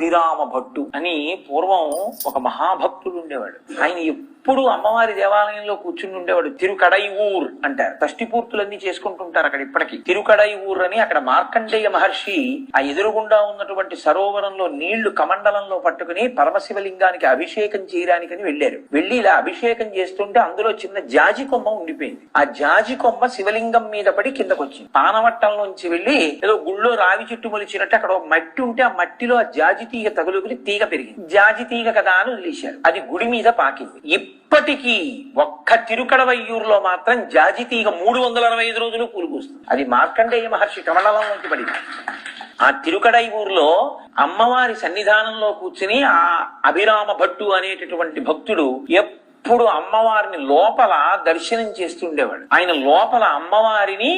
అభిరామ భట్టు అని పూర్వం ఒక మహాభక్తుడు ఉండేవాడు. ఆయన ఎప్పుడు అమ్మవారి దేవాలయంలో కూర్చుని ఉండేవాడు. తిరుకడైఊర్ అంటారు. షష్ఠి పూర్తులన్నీ చేసుకుంటుంటారు అక్కడ ఇప్పటికి. తిరుకడైఊర్ అని అక్కడ మార్కండేయ మహర్షి ఆ ఎదురుగుండా ఉన్నటువంటి సరోవరంలో నీళ్లు కమండలంలో పట్టుకుని పరమశివలింగానికి అభిషేకం చేయడానికని వెళ్లారు. వెళ్లి ఇలా అభిషేకం చేస్తుంటే అందులో చిన్న జాజి కొమ్మ ఉండిపోయింది. ఆ జాజి కొమ్మ శివలింగం మీద పడి కిందకు వచ్చింది. పానవట్టంలోంచి వెళ్లి ఏదో గుళ్ళో రావి చెట్టు మొలిచినట్టు అక్కడ మట్టి ఉంటే ఆ మట్టిలో ఆ జాజి తీగ తగులుకుని తీగ పెరిగింది. జాజి తీగ కదా అని వదిలేశారు. అది గుడి మీద పాకింది. ఇప్పటికీ ఒక్క తిరుకడవయ్యూరులో మాత్రం జాజి తీగ 365 రోజులు పూలుపూస్తుంది. అది మార్కండేయ మహర్షి కమండలంలోంచి పడింది. ఆ తిరుకడైఊరులో అమ్మవారి సన్నిధానంలో కూర్చుని ఆ అభిరామ భట్టు అనేటటువంటి భక్తుడు ఎప్పుడు అమ్మవారిని లోపల దర్శనం చేస్తుండేవాడు. ఆయన లోపల అమ్మవారిని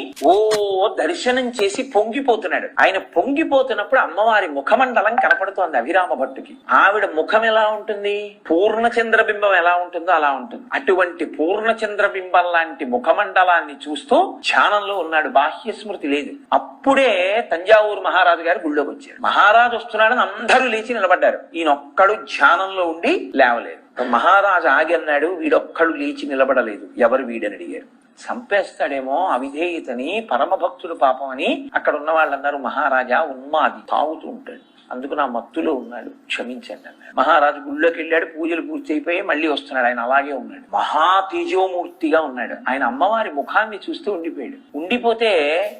దర్శనం చేసి పొంగిపోతున్నాడు. ఆయన పొంగిపోతున్నప్పుడు అమ్మవారి ముఖమండలం కనపడుతోంది అభిరామ భట్టుకి. ఆవిడ ముఖం ఎలా ఉంటుంది? పూర్ణచంద్రబింబం ఎలా ఉంటుందో అలా ఉంటుంది. అటువంటి పూర్ణచంద్రబింబం లాంటి ముఖమండలాన్ని చూస్తూ ధ్యానంలో ఉన్నాడు. బాహ్య స్మృతి లేదు. అప్పుడే తంజావూరు మహారాజు గారు గుళ్ళోకి వచ్చారు. మహారాజు వస్తున్నాడని అందరూ లేచి నిలబడ్డారు. ఈయనొక్కడు ధ్యానంలో ఉండి లేవలేదు. మహారాజు ఆగి అన్నాడు, వీడొక్కడు లేచి నిలబడలేదు. ఎవరు వీడని అడిగారు. చంపేస్తాడేమో అవిధేయతని, పరమభక్తుడు పాపం అని అక్కడ ఉన్న వాళ్ళు అన్నారు, మహారాజా ఉన్మాది, తాగుతూ ఉంటాడు, అందుకు నా మత్తులో ఉన్నాడు, క్షమించండి అన్నాడు. మహారాజు గుళ్ళోకి వెళ్ళాడు. పూజలు పూర్తి అయిపోయి మళ్ళీ వస్తున్నాడు. ఆయన అలాగే ఉన్నాడు. మహా తేజోమూర్తిగా ఉన్నాడు. ఆయన అమ్మవారి ముఖాన్ని చూస్తూ ఉండిపోయాడు. ఉండిపోతే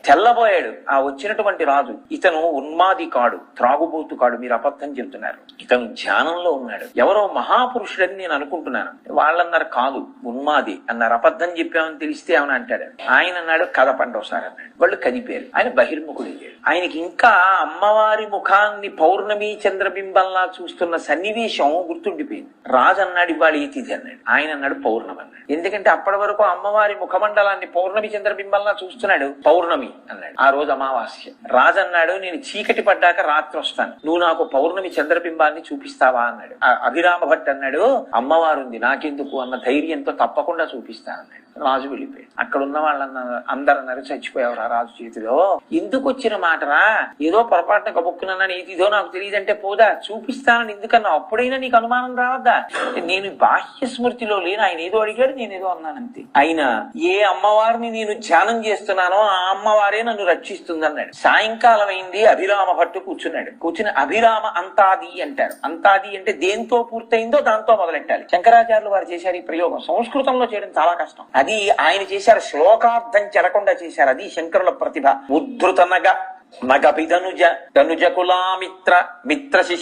తెల్లబోయాడు ఆ వచ్చినటువంటి రాజు. ఇతను ఉన్మాది కాడు, త్రాగుబోతు కాడు, మీరు అబద్ధం చెప్తున్నారు, ఇతను ధ్యానంలో ఉన్నాడు, ఎవరో మహాపురుషుడని నేను అనుకుంటున్నాను. వాళ్ళన్నారు కాదు ఉన్మాది అన్నారు. అబద్ధం చెప్పామని తెలిస్తే ఏమని అంటాడు. ఆయన అన్నాడు కదపండి ఒకసారి అన్నాడు. వాళ్ళు కదిపారు. ఆయన బహిర్ముఖుడయ్యాడు. ఆయనకి ఇంకా అమ్మవారి ముఖాన్ని పౌర్ణమి చంద్రబింబంలా చూస్తున్న సన్నివేశం గుర్తుండిపోయింది. రాజు అన్నాడు ఇవాళ ఈ తిథి అన్నాడు. ఆయన అన్నాడు పౌర్ణమి అన్నాడు. ఎందుకంటే అప్పటి వరకు అమ్మవారి ముఖమండలాన్ని పౌర్ణమి చంద్రబింబంలా చూస్తున్నాడు. పౌర్ణమి అన్నాడు. ఆ రోజు అమావాస్య. రాజు అన్నాడు నేను చీకటి పడ్డాక రాత్రి వస్తాను, నువ్వు నాకు పౌర్ణమి చంద్రబింబాన్ని చూపిస్తావా అన్నాడు. అభిరామ భట్ అన్నాడు అమ్మవారు ఉంది నాకెందుకు అన్న ధైర్యంతో తప్పకుండా చూపిస్తా అన్నాడు. రాజు వెళ్ళిపోయాడు. అక్కడ ఉన్న వాళ్ళన్నారు అందరన్నారు చచ్చిపోయావురా రాజు చేతిలో. ఎందుకు వచ్చిన మాటరా, ఏదో పొరపాటున కబుక్కునన్నాను, ఏదిదో నాకు తెలియదంటే పోదా, చూపిస్తానని ఎందుకన్నా, అప్పుడైనా నీకు అనుమానం రావద్దా? నేను బాహ్య స్మృతిలో లేను, ఆయన ఏదో అడిగాడు నేనేదో అన్నానంతే. అయినా ఏ అమ్మవారిని నేను ధ్యానం చేస్తున్నానో ఆ అమ్మవారే నన్ను రక్షిస్తుంది అన్నాడు. సాయంకాలం అయింది. అభిరామ భట్టు కూర్చున్నాడు. కూర్చుని అభిరామ అంతాది అంటారు. అంతాది అంటే దేంతో పూర్తయిందో దాంతో మొదలెట్టాలి. శంకరాచార్యులు వారు చేశారు ఈ ప్రయోగం. సంస్కృతంలో చేయడం చాలా కష్టం. అది ఆయన చేశారు. శ్లోకార్థం చెరకుండా చేశారు. అది శంకరుల ప్రతిభ. ఉద్ధృత నగ నగపిదనుజ తనుజ కులామిత్ర మిత్ర